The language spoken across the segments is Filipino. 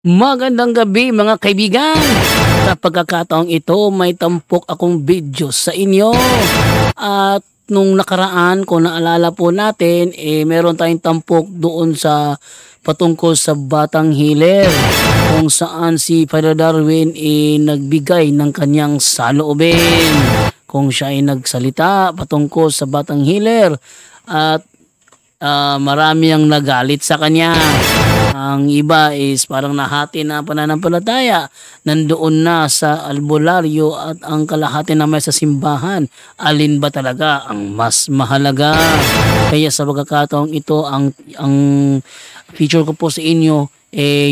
Magandang gabi mga kaibigan! Sa pagkakataong ito may tampok akong video sa inyo. At nung nakaraan kung naalala po natin meron tayong tampok doon sa patungkol sa Batang Healer, kung saan si Father Darwin nagbigay ng kanyang saloobin. Kung siya ay nagsalita patungkol sa Batang Healer at marami ang nagalit sa kanya. Ang iba is parang nahati na pananampalataya, nandoon na sa albularyo at ang kalahati naman sa simbahan. Alin ba talaga ang mas mahalaga? Kaya sa pagkakataong ito, ang feature ko po sa inyo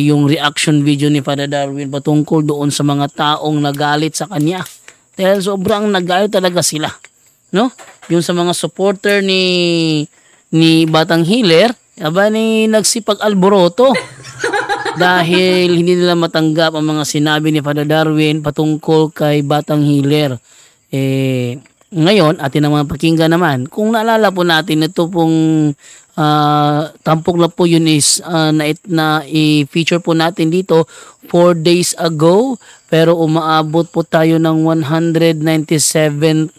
yung reaction video ni Father Darwin patungkol doon sa mga taong nagalit sa kanya. Dahil sobrang nagalit talaga sila, no? Yung sa mga supporter ni Batang Healer, nagsipag alboroto dahil hindi nila matanggap ang mga sinabi ni Father Darwin patungkol kay Batang Healer. Ngayon, atin naman pakinggan naman. Kung naalala po natin, ito pong tampok na po yun is na i-feature po natin dito 4 days ago, pero umaabot po tayo ng 197,000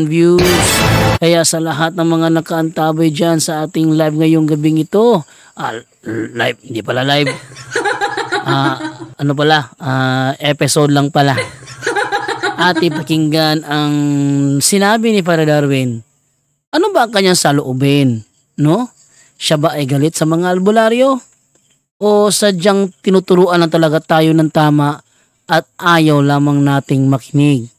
views. Kaya sa lahat ng mga nakaantabay dyan sa ating live ngayong gabing ito, live, hindi pala live, episode lang pala. Ati pakinggan ang sinabi ni Father Darwin. Ano ba ang kanyang saloobin? No? Siya ba ay galit sa mga albularyo? O sadyang tinuturuan na talaga tayo ng tama at ayaw lamang nating makinig?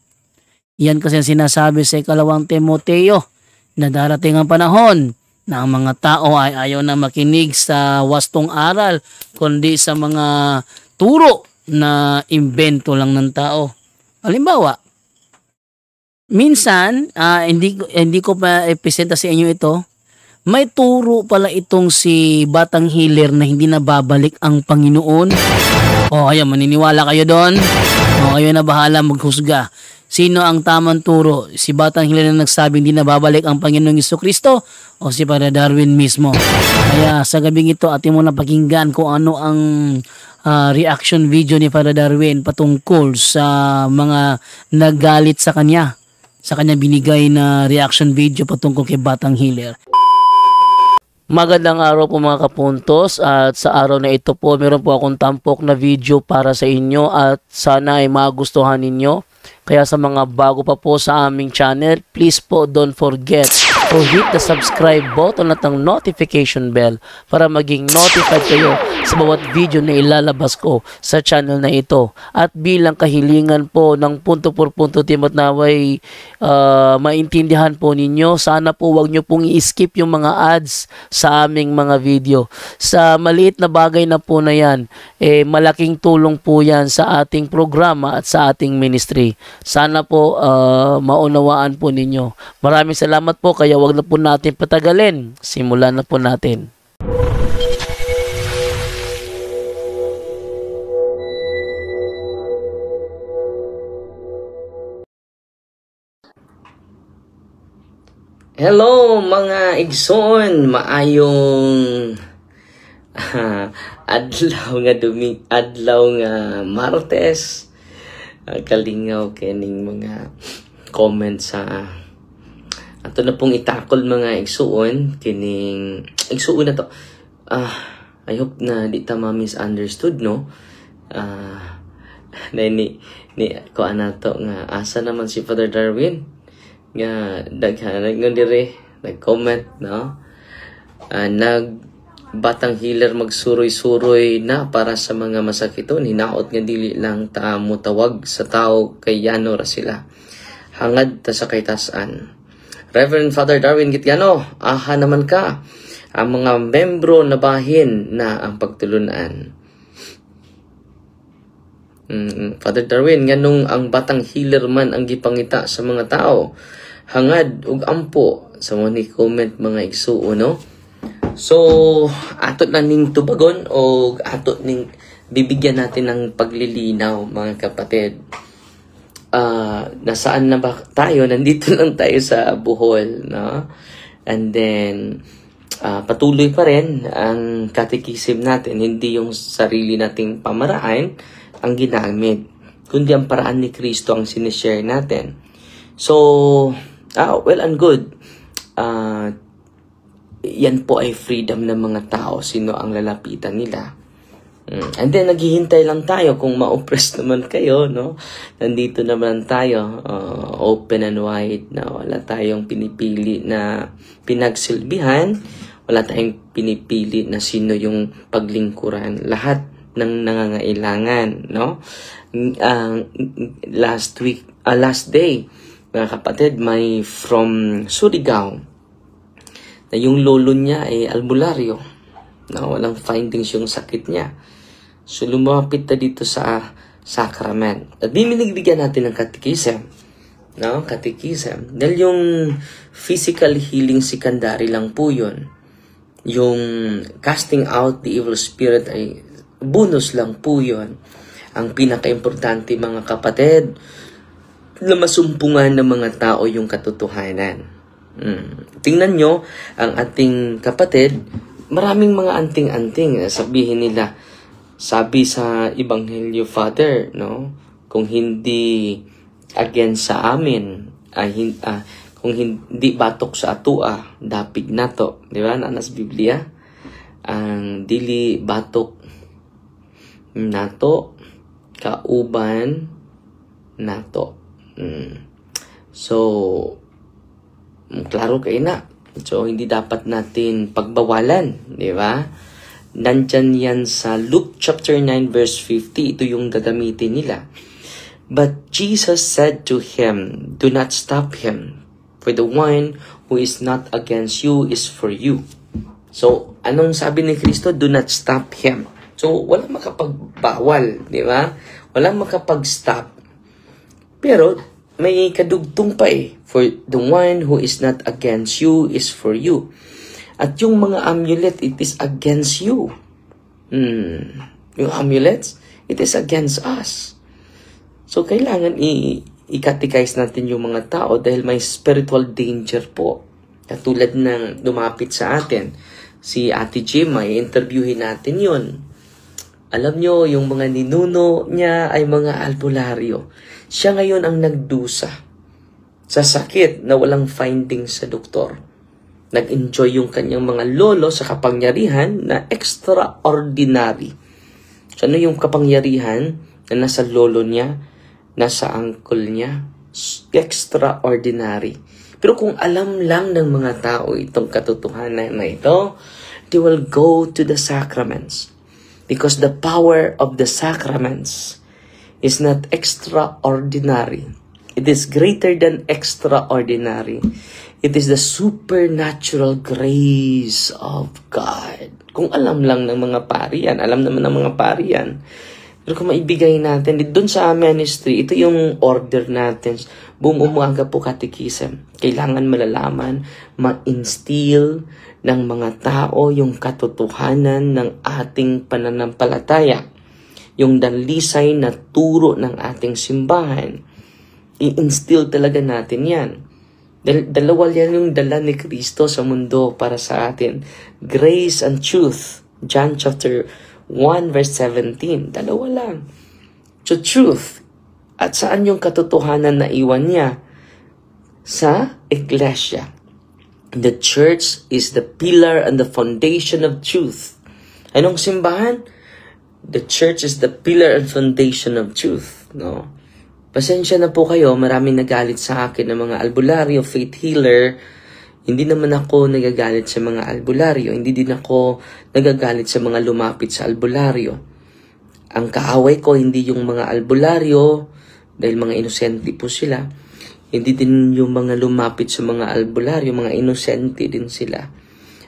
Yan kasi ang sinasabi sa 2 Timoteo na darating ang panahon na ang mga tao ay ayaw na makinig sa wastong aral, kundi sa mga turo na imbento lang ng tao. Halimbawa, minsan, hindi ko pa ipresenta sa inyo ito, may turo pala itong si Batang Healer na hindi na babalik ang Panginoon. Ayan, maniniwala kayo doon? Kayo na bahala maghusga. Sino ang tamang turo? Si Batang Healer na nagsabi hindi na babalik ang Panginoong Jesucristo o si Father Darwin mismo? Kaya sa gabing ito, atin mo na pakinggan kung ano ang reaction video ni Father Darwin patungkol sa mga nagalit sa kanya binigay na reaction video patungkol kay Batang Healer. Magandang araw po mga kapuntos, at sa araw na ito po meron po akong tampok na video para sa inyo at sana ay magustuhan ninyo. Kaya sa mga bago pa po sa aming channel, please po don't forget to hit the subscribe button at ang notification bell para maging notified kayo sa bawat video na ilalabas ko sa channel na ito. At bilang kahilingan po ng punto por punto team at naway maintindihan po ninyo, sana po wag nyo pong i-skip yung mga ads sa aming mga video. Sa maliit na bagay na po na yan, malaking tulong po yan sa ating programa at sa ating ministry. Sana po maunawaan po ninyo. Maraming salamat po, kaya wag na po natin patagalin. Simulan na po natin. Hello mga igsoon, maayong adlaw nga Martes. Kalingaw kining mga comments sa ato na pong itakol mga igsoon, kining igsoon na to. I hope na di ta ma-misunderstood, no? ni ko anato nga asa naman si Father Darwin nga daghan dire nag-comment, no? Batang Healer magsuroy-suroy na para sa mga masakiton, hinaot nga dili lang ta mutawag sa tao kay yano ra sila, hangad ta sa kaytasan. Reverend Father Darwin Gitgano, aha naman ka, ang mga membro na bahin na ang pagtulunan. Father Darwin, nganong ang Batang Healer man ang gipangita sa mga tao, hangad ug ampo sa mga comment mga igsuo, no? So, atot na ning tubagon o atot ning bibigyan natin ng paglilinaw mga kapatid. Nasaan na ba tayo? Nandito lang tayo sa Bohol, no? And then patuloy pa rin ang catechism natin. Hindi yung sarili nating pamaraan ang ginamit, kundi ang paraan ni Kristo ang sinishare natin. So, well and good. Yan po ay freedom ng mga tao, sino ang lalapitan nila. And then, naghihintay lang tayo kung ma-oppress naman kayo, no? Nandito naman tayo, open and wide, na wala tayong pinipili na pinagsilbihan, wala tayong pinipili na sino yung paglingkuran. Lahat ng nangangailangan, no? Last day, mga kapatid, may from Surigao, na yung lolo niya ay albularyo, na walang findings yung sakit niya. So, lumapit na dito sa sacrament. At binibigyan natin ng catechism. No? Catechism. Dahil yung physical healing secondary lang po yun. Yung casting out the evil spirit ay bonus lang po yun. Ang pinaka-importante, mga kapatid, na masumpungan ng mga tao yung katotohanan. Tingnan nyo, ang ating kapatid, maraming mga anting-anting. Sabihin nila, sabi sa Ebanghelyo, Father, no? Kung hindi against sa amin, kung hindi batok sa atua, dapig nato. Di ba? Nanas Biblia. Ang dili batok nato, kauban nato. So, klaro kayo na. So, hindi dapat natin pagbawalan. Di ba? Nandyan yan sa Luke chapter 9 verse 50. Ito yung gagamitin nila. But Jesus said to him, do not stop him, for the one who is not against you is for you. So, anong sabi ni Kristo? Do not stop him. So, walang makapagbawal, di ba? Walang makapag-stop. Pero, may kadugtong pa eh. For the one who is not against you is for you. At yung mga amulet, it is against you. Yung amulets, it is against us. So, kailangan i-catechize natin yung mga tao dahil may spiritual danger po. Katulad ng lumapit sa atin, si Ate Jim, ay interviewin natin yun. Alam nyo, yung mga ninuno niya ay mga albularyo. Siya ngayon ang nagdusa sa sakit na walang findings sa doktor. Nag-enjoy yung kanyang mga lolo sa kapangyarihan na extraordinary. So, ano yung kapangyarihan na nasa lolo niya, nasa uncle niya? Extraordinary. Pero kung alam lang ng mga tao itong katotohanan na ito, they will go to the sacraments. Because the power of the sacraments is not extraordinary. It is greater than extraordinary. It is the supernatural grace of God. Kung alam lang ng mga pari yan, alam naman ng mga pari yan. Pero kung maibigay natin, doon sa ministry, ito yung order natin. Buong umaga po catechism. Kailangan malalaman, ma-instill ng mga tao yung katotohanan ng ating pananampalataya. Yung dalisay na turo ng ating simbahan. I-instill talaga natin yan. Dalawa yan yung dala ni Kristo sa mundo para sa atin. Grace and truth. John chapter 1 verse 17. Dalawa lang. So truth. At saan yung katotohanan na iwan niya? Sa iglesia. The church is the pillar and the foundation of truth. Anong simbahan? The church is the pillar and foundation of truth. No? Pasensya na po kayo, maraming nagalit sa akin ng mga albularyo, faith healer. Hindi naman ako nagagalit sa mga albularyo. Hindi din ako nagagalit sa mga lumapit sa albularyo. Ang kaaway ko, hindi yung mga albularyo, dahil mga inosente po sila. Hindi din yung mga lumapit sa mga albularyo, mga inosente din sila.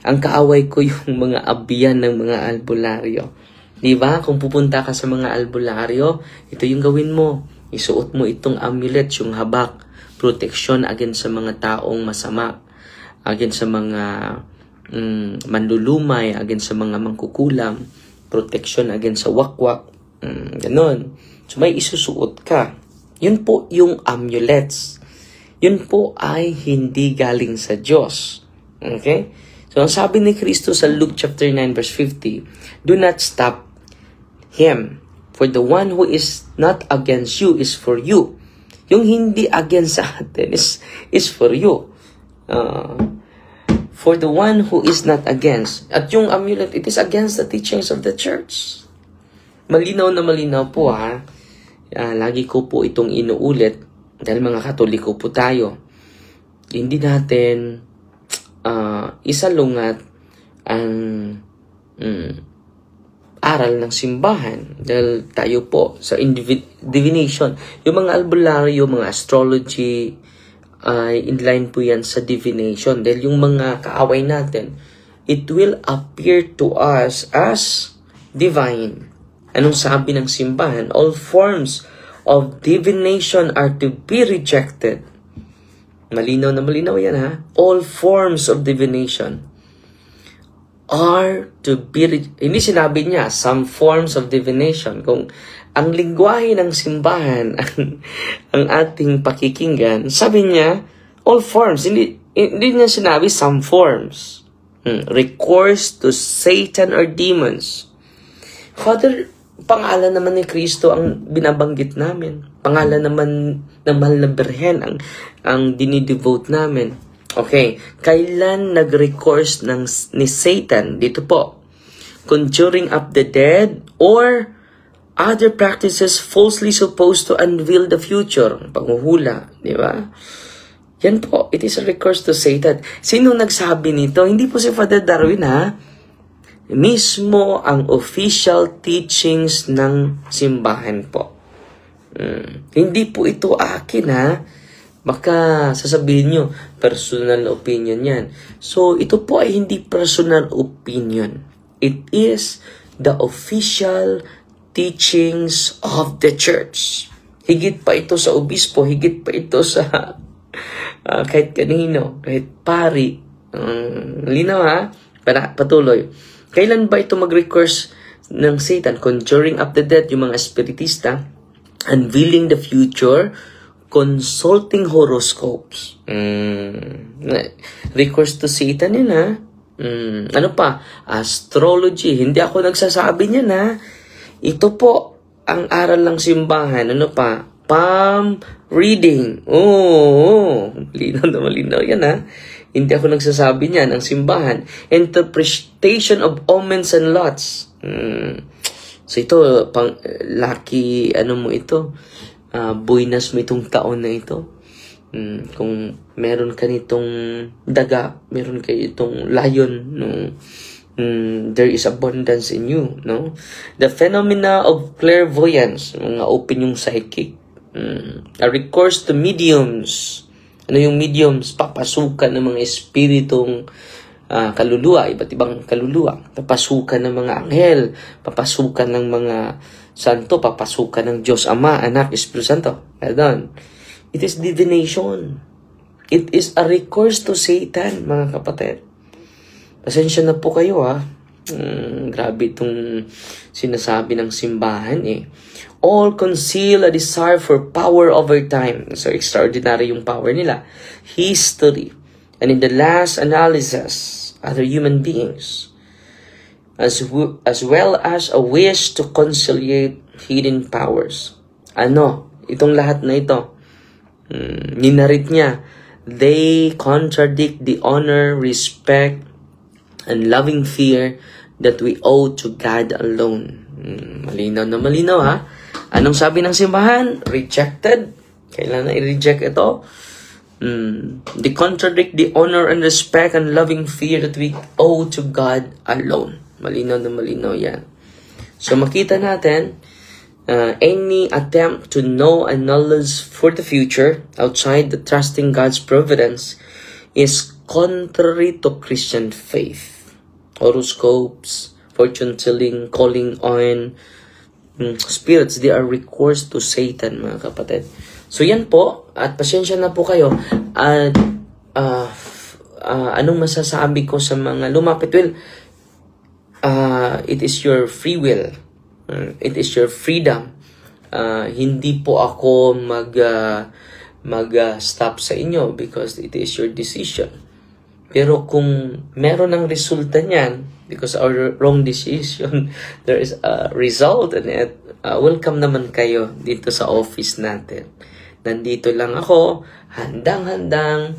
Ang kaaway ko yung mga abiyan ng mga albularyo. Diba? Kung pupunta ka sa mga albularyo, ito yung gawin mo. Isuot mo itong amulet, yung habak, protection against sa mga taong masama, against sa mga manlulumay, against sa mga mangkukulam, protection against sa wakwak, ganon. So may isusuot ka. Yun po yung amulets. Yun po ay hindi galing sa Diyos. Okay? So, ang sabi ni Kristo sa Luke chapter 9 verse 50, do not stop him, for the one who is not against you is for you. Yung hindi against sa atin is for you. For the one who is not against. At yung amulet, it is against the teachings of the church. Malinaw na malinaw po ha. Lagi ko po itong inuulit dahil mga Katoliko po tayo. Hindi natin isalungat ang aral ng simbahan dahil tayo po sa divination. Yung mga albularyo, mga astrology, inline po yan sa divination. Dahil yung mga kaaway natin, it will appear to us as divine. Anong sabi ng simbahan? All forms of divination are to be rejected. Malinaw na malinaw yan ha. All forms of divination are to be hindi sinabi niya some forms of divination. Kung ang lingwahe ng simbahan ang ating pakikinggan, sabi niya all forms. Hindi niya sinabi some forms. Recourse to Satan or demons. Father, pangalan naman ni Kristo ang binabanggit namin. Pangalan naman ng mahal na Birhen ang dinidevote namin. Okay, kailan nag-recourse ni Satan? Dito po, conjuring up the dead or other practices falsely supposed to unveil the future. Panghuhula, di ba? Yan po, it is a recourse to Satan. Sino nagsabi nito? Hindi po si Father Darwin ha. Mismo ang official teachings ng simbahan po. Hindi po ito akin ha. Baka sasabihin nyo, personal opinion yan. So, ito po ay hindi personal opinion. It is the official teachings of the church. Higit pa ito sa obispo, higit pa ito sa kahit kanino, kahit pari. Linaw ha? Patuloy. Kailan ba ito mag-recourse ng Satan? Conjuring up the dead, yung mga espiritista, unveiling the future, consulting horoscopes. Recourse to Satan yun ha. Ano pa? Astrology. Hindi ako nagsasabi niyan ha. Ito po ang aral ng simbahan. Ano pa? Palm reading. Malinaw na malinaw yan ha. Hindi ako nagsasabi niyan. Ang simbahan. Interpretation of omens and lots. So ito, pang lucky, ano mo ito? Buinas mo itong taon na ito. Kung meron ka nitong daga, meron kayo itong lion, no? There is abundance in you, no? The phenomena of clairvoyance, mga open yung psychic. A recourse to mediums. Ano yung mediums? Papasukan ng mga espiritong kaluluwa, iba't ibang kaluluwa. Papasukan ng mga anghel, papasukan ng mga santo, papasukan ng Diyos Ama, Anak, Espiritu Santo. Pardon. It is divination. It is a recourse to Satan, mga kapatid. Pasensya na po kayo ha. Grabe itong sinasabi ng simbahan eh. All conceal a desire for power over time. So extraordinary yung power nila. History. And in the last analysis, other human beings. As well as a wish to conciliate hidden powers. Ano? Itong lahat na ito. Ninarit niya. They contradict the honor, respect, and loving fear that we owe to God alone. Malinaw na malinaw ha. Anong sabi ng simbahan? Rejected. Kailan na i-reject ito? They contradict the honor and respect and loving fear that we owe to God alone. Malinaw na malinaw yan. So makita natin, any attempt to know a knowledge for the future outside the trusting God's providence is contrary to Christian faith. Horoscopes, fortune telling, calling on spirits, they are recourse to Satan, mga kapatid. So yan po, at pasensya na po kayo. At anong masasabi ko sa mga lumapit? Well, it is your free will. It is your freedom. Hindi po ako mag-stop sa inyo because it is your decision. Pero kung meron ng resulta niyan, because our wrong decision, there is a result in it, welcome naman kayo dito sa office natin. Nandito lang ako, handang-handang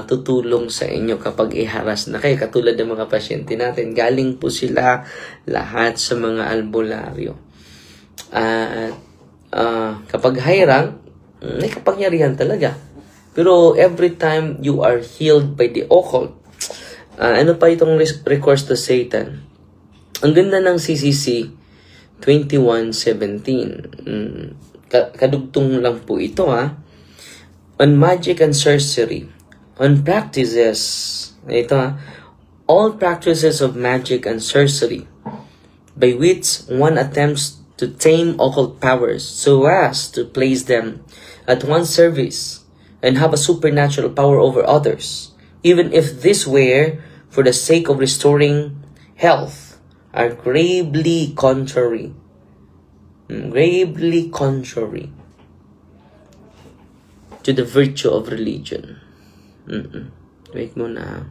tutulong sa inyo kapag iharas na kayo. Katulad ng mga pasyente natin, galing po sila lahat sa mga albularyo. At kapag high rank, may kapangyarihan talaga. Pero every time you are healed by the occult, ano pa itong recourse to Satan? Ang ganda ng CCC 21:17. Kadugtong lang po ito On magic and sorcery, on practices, all practices of magic and sorcery, by which one attempts to tame occult powers so as to place them at one's service and have a supernatural power over others, even if this were for the sake of restoring health, are gravely contrary to the virtue of religion. Wait muna.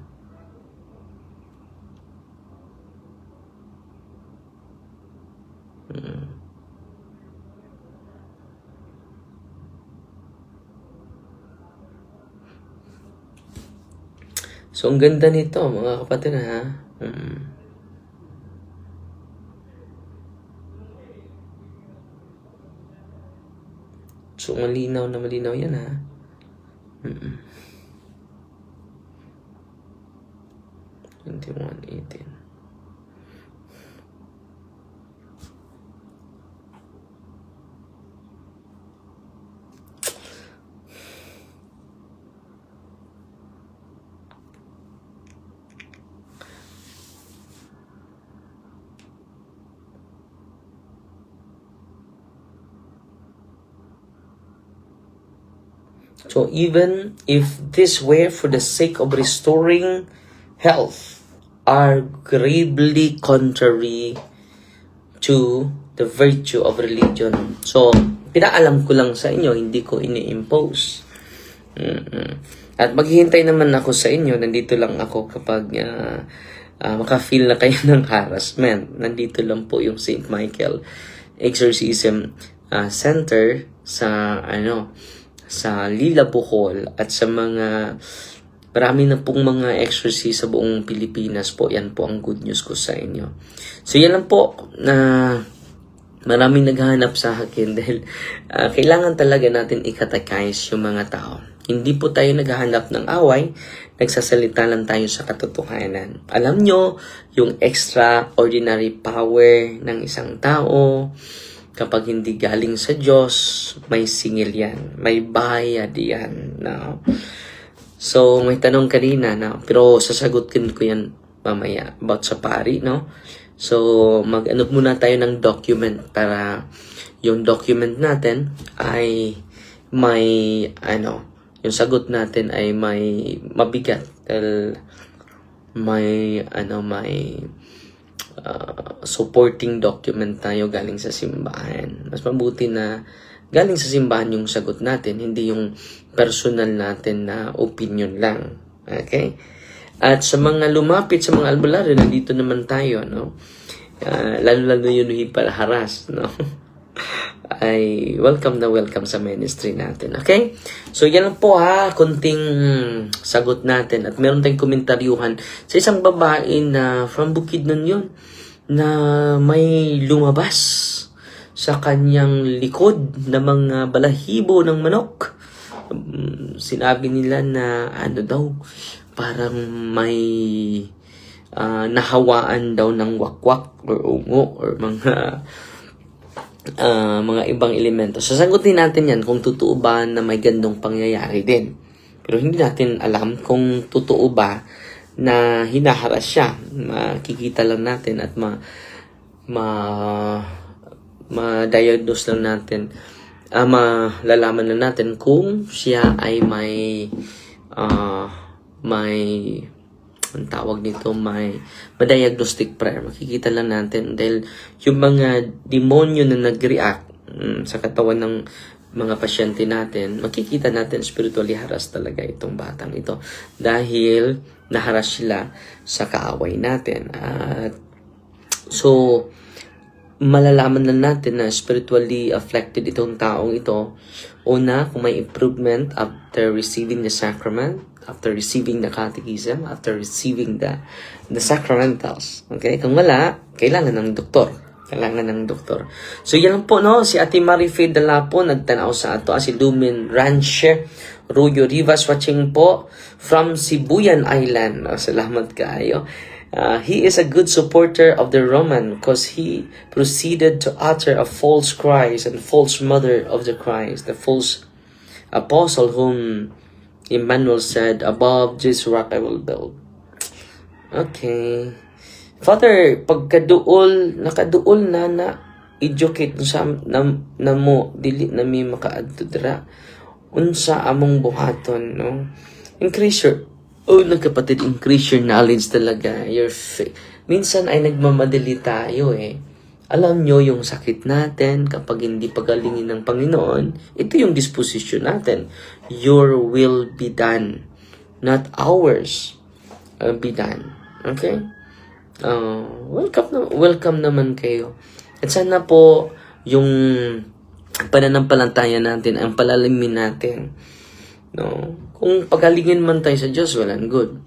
So, ang ganda nito, mga kapatid, So, malinaw na malinaw yan, 21:18. So even if this were for the sake of restoring health, are gravely contrary to the virtue of religion. So, pinaalam ko lang sa inyo, hindi ko ini-impose. At maghihintay naman ako sa inyo, nandito lang ako kapag maka-feel na kayo ng harassment. Nandito lang po yung St. Michael Exorcism Center sa sa Lila, Bohol, at sa mga marami na pong mga exorcist sa buong Pilipinas po. Yan po ang good news ko sa inyo. So yan lang po na maraming naghahanap sa akin dahil kailangan talaga natin i-catechize yung mga tao. Hindi po tayo naghahanap ng away, nagsasalita lang tayo sa katotohanan. Alam nyo, yung extraordinary power ng isang tao, kapag hindi galing sa Diyos, may singil yan. May bayad yan. No? So, may tanong kanina, pero sasagutin ko yan mamaya about sa pari. No? So, mag-ano muna tayo ng document para yung document natin ay may, yung sagot natin ay may mabigat. Dahil may supporting document tayo galing sa simbahan. Mas mabuti na galing sa simbahan yung sagot natin, hindi yung personal natin na opinion lang. Okay? At sa mga lumapit sa mga albularyo, nandito naman tayo, no? Lalo-lalo yung hipalharas, no? Ay welcome na welcome sa ministry natin. Okay? So, yan lang po kunting sagot natin. At meron tayong komentaryuhan sa isang babae na from Bukidnon yun, na may lumabas sa kanyang likod na mga balahibo ng manok. Sinabi nila na parang may nahawaan daw ng wakwak or ungo or mga ibang elemento. Sasagutin natin yan kung totoo ba na may gandong pangyayari din. Pero hindi natin alam kung totoo ba na hinaharas siya. Makikita lang natin at ma-diagnose lang natin, malalaman lang natin kung siya ay may ang tawag nito, may diagnostic prayer. Makikita lang natin dahil yung mga demonyo na nag-react sa katawan ng mga pasyente natin, makikita natin spiritually harassed talaga itong batang ito dahil naharas sila sa kaaway natin. At so, malalaman na natin na spiritually afflicted itong taong ito. Una, kung may improvement after receiving the sacrament, after receiving the catechism, after receiving the sacramentals. Okay? Kung wala, kailangan ng doktor. So, yan po, no? Si Ate Marife Dala po, nagtanaw sa ato. Si Lumen Rancher, Ruyo Rivas, watching po from Sibuyan Island. Salamat kayo. He is a good supporter of the Roman because he proceeded to utter a false Christ and false mother of the Christ, the false apostle whom Emmanuel said, above this rock I will build. Okay. Father, nakaduol na educate sa na mo dili na mi makaadto dira unsa among buhaton, no? Increase your knowledge talaga. Minsan ay nagmamadali tayo eh. Alam nyo yung sakit natin kapag hindi pagalingin ng Panginoon, ito yung disposition natin. Your will be done, not ours be done. Okay? Welcome naman kayo. At sana po yung pananampalataya natin, ang palalimin natin. No? Kung pagalingin man tayo sa Diyos, walang good.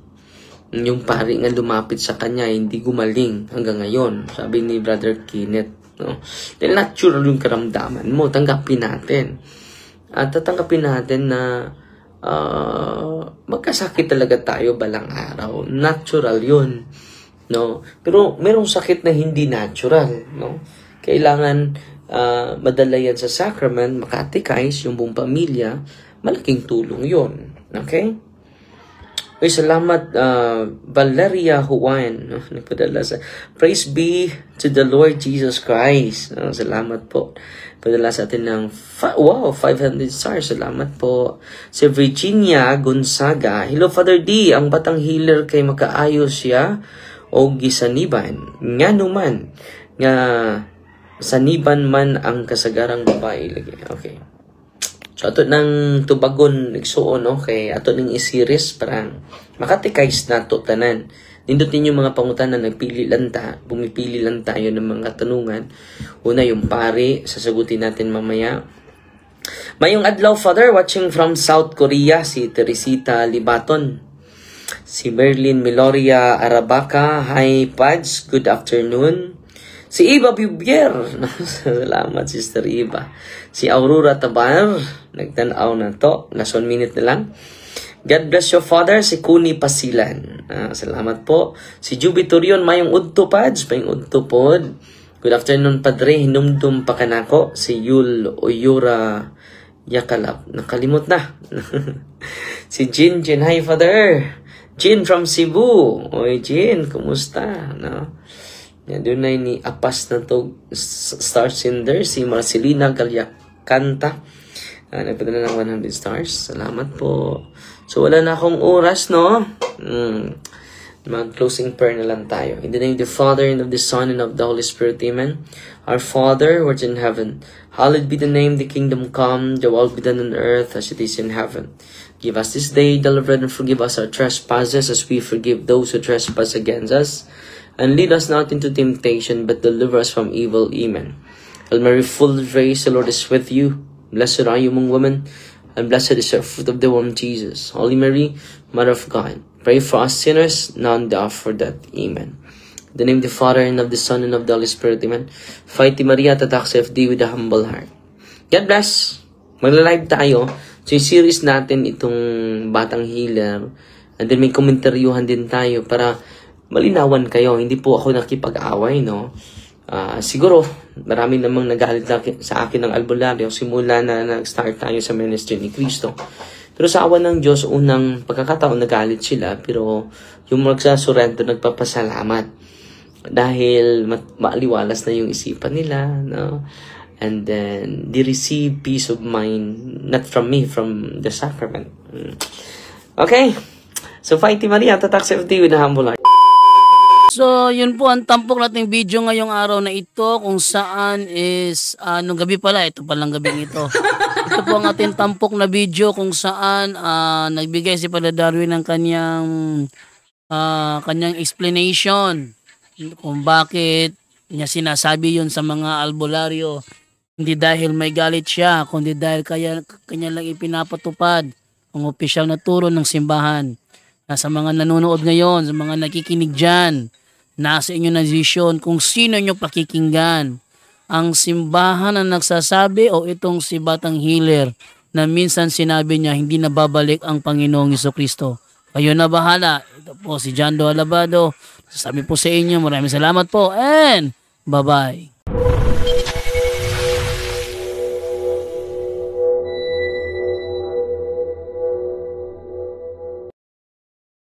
Yung pari nga lumapit sa kanya, hindi gumaling hanggang ngayon. Sabi ni Brother Kenneth. No? Dahil natural yung karamdaman mo, tanggapin natin. At tatanggapin natin na magkasakit talaga tayo balang araw. Natural yun. No? Pero merong sakit na hindi natural. No? Kailangan madala yan sa sacrament, makatekize yung buong pamilya. Malaking tulong yun. Okay? Uy, salamat, Valeria Juan. Nagpadala sa, praise be to the Lord Jesus Christ. Salamat po. Padala sa atin ng, 500 stars. Salamat po. Si Virginia Gonzaga. Hello, Father D. Ang batang healer kay makaayos siya o gisaniban. Nga naman. Nga saniban man ang kasagarang babae. Okay. So, ato ng tubagon, nagsuon, okay? Ato ng isiris, parang makatikais na to tanan. Nindutin yung mga pangutan na bumipili lang tayo ng mga tanungan. Una, yung pari, sasagutin natin mamaya. Mayong adlaw, Father, watching from South Korea, si Teresita Libaton. Si Merlin Meloria Arabaca, hi, Pads, good afternoon. Si Iba Bibier, salamat Sister Iba. Si Aurora Tabar, nagtanaw na to, last 1 minute na lang. God bless you, Father. Si Kuni Pasilan, salamat po. Si Juby Turion, mayong udto Pads, mayong udto pod. Good afternoon, Padre, hinumdum pa kanako. Si Yul Oyura Yakalap, nakalimot na. Si Jin, hi Father. Jin from Cebu. Oy Jin, kumusta? No? Yan, doon na ni Apas na to star sender, si Marcelina Galyakanta. Nagpadala ng 100 stars. Salamat po. So, wala na akong oras, no? Mag-closing prayer na lang tayo. In the name of the Father, and of the Son, and of the Holy Spirit, Amen. Our Father, who art in heaven, hallowed be the name, the kingdom come, the will be done on earth as it is in heaven. Give us this day daily bread, and forgive us our trespasses as we forgive those who trespass against us. And lead us not into temptation, but deliver us from evil. Amen. Hail Mary, full of grace, the Lord is with you. Blessed are you among women, and blessed is the fruit of the womb, Jesus. Holy Mary, Mother of God, pray for us sinners, now and the hour for death. Amen. In the name of the Father, and of the Son, and of the Holy Spirit. Amen. Fighty Maria, tatak sa FD with a humble heart. God bless. Magla-live tayo. So, yung series natin itong Batang Healer. And then may komentaryuhan din tayo para malinawan kayo. Hindi po ako nakipag-away, no? Siguro, marami namang nagalit sa akin ng albularyo simula na nag-start tayo sa ministry ni Cristo. Pero sa awa ng Diyos, unang pagkakataon nagalit sila, pero yung magsasurrender, nagpapasalamat. Dahil maaliwalas na yung isipan nila, no? And then, they receive peace of mind, not from me, from the sacrament. Okay? So, Fighty Maria, tatak sa FD with a humble heart. So, yun po ang tampok nating video ngayong araw na ito kung saan is nung gabi pala, ito palang gabing ito. Ito po ang ating tampok na video kung saan nagbigay si Padre Darwin ng kanyang explanation kung bakit niya sinasabi yun sa mga albularyo. Hindi dahil may galit siya, kundi dahil kanya lang ipinapatupad ang opisyal na turo ng simbahan. Sa mga nanonood ngayon, sa mga nakikinig dyan, nasa inyo na desisyon kung sino nyo pakikinggan. Ang simbahan ang nagsasabi o itong si Batang Healer na minsan sinabi niya hindi na babalik ang Panginoong Jesucristo. Kayo na bahala. Ito po si Jando Alabado. Sasabi po sa inyo, maraming salamat po and bye-bye.